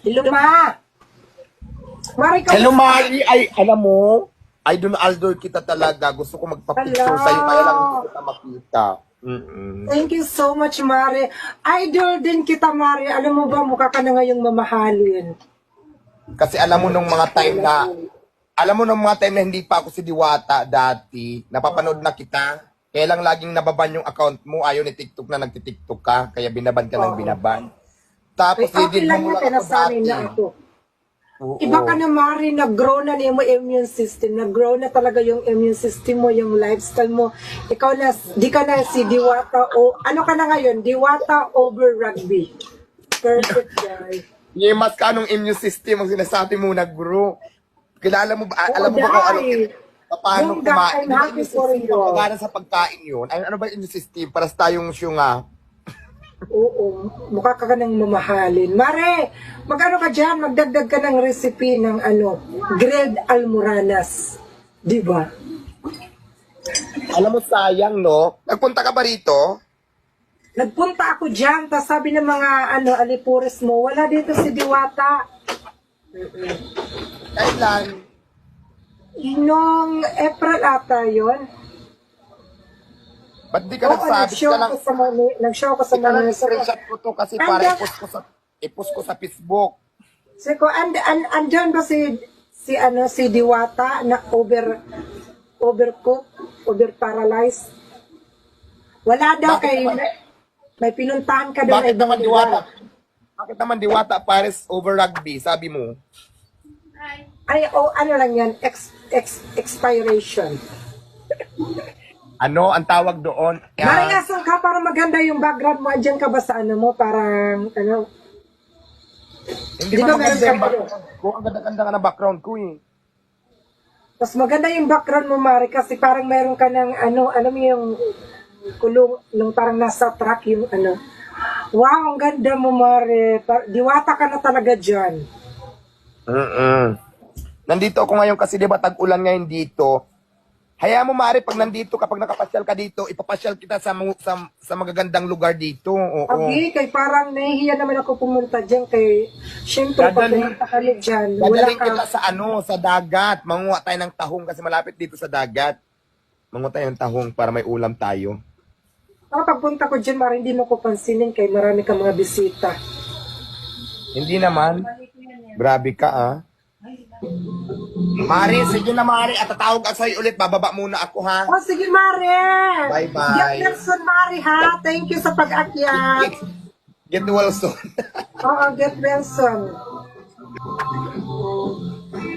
Hello, ma. Mari ka. Hello, Mari. Ay, alam mo, idol kita talaga. Gusto ko magpa-picture Hello. sa'yo, kaya lang hindi kita makita. Thank you so much, Mari. Idol din kita, Mari. Alam mo ba, mukha ka na ngayong mamahalin. Kasi alam mo nung mga time na hindi pa ako si Diwata dati, napapanood na kita, kaya lang laging nababan yung account mo, ayaw ni TikTok na nagtitiktok ka, kaya binaban ka ng binaban. Tapos, Ay, okay i-din lang mo yan, lang ako tinasanay dati. na ako. Oo. Iba ka na, Mari, nag-grow na yung immune system. Nag-grow na talaga yung immune system mo, yung lifestyle mo. Ikaw na, di ka na si Diwata o, ano ka na ngayon? Diwata over rugby. Perfect, guy. Yung mas kanong immune system ang sinasabi mo nag-grow. Kilala mo ba, alam mo ba kung ano, paano Yung kumain? I'm happy for you. Pagkagana sa pagkain yun, ano ba yung immune system? Para sa tayong syunga. Oo, mukha ka ng mamahalin. Mare, mag-ano ka dyan? Magdagdag ka ng recipe ng grilled almoranas. Di ba? Alam mo, sayang, no? Nagpunta ka ba rito? Nagpunta ako dyan, tapos sabi ng mga alipures mo, wala dito si Diwata. Kailan? Noong April ata yun. Ba't di ka Oo, nagsabi? nag-show ko sa Ika lang mga screenshot ko to kasi para i-post ko sa Facebook. Sabi ko, andyan ba si Diwata na overcook, over-paralyzed? Wala daw Bakit kay naman? may pinuntahan ka daw. Bakit naman Diwata? Bakit naman Diwata Paris over rugby? Sabi mo. Ay, ano lang yan, expiration. Ano ang tawag doon? Marayasan ka para maganda yung background mo. Andyan ka ba sa mo? Parang, Hindi Di ba ba meron maganda yung ka- background ko? Ang ganda-ganda ka na background ko eh. mas maganda yung background mo, Mari, kasi parang meron ka ng, alam mo yung kulong, nung parang nasa truck yung Wow, ang ganda mo, Mari. Diwata ka na talaga dyan. Nandito ako ngayon kasi di ba tag-ulan ngayon dito. Hayaan mo, Mari, pag nandito, kapag nakapasyal ka dito, ipapasyal kita sa magagandang lugar dito. Oo. Agi, kay parang nahihiya naman ako pumunta dyan kay, syempre, pag Dadalhin- pumunta kami dyan, wala Dadaling kita ka. sa dagat. Manguha tayo ng tahong kasi malapit dito sa dagat. Manguha tayo ng tahong para may ulam tayo. Para pagpunta ko dyan, Mari, hindi mo ko pansinin kay marami kang mga bisita. Hindi naman. Grabe ka, ah. Mari, sige na, Mari. At tatawag ako sa'yo ulit. Bababa muna ako, ha? Oh, sige, Mari! Bye-bye. Get Nelson, Mari, ha? Thank you sa pag-akyat. Get well soon. Oo, get Nelson.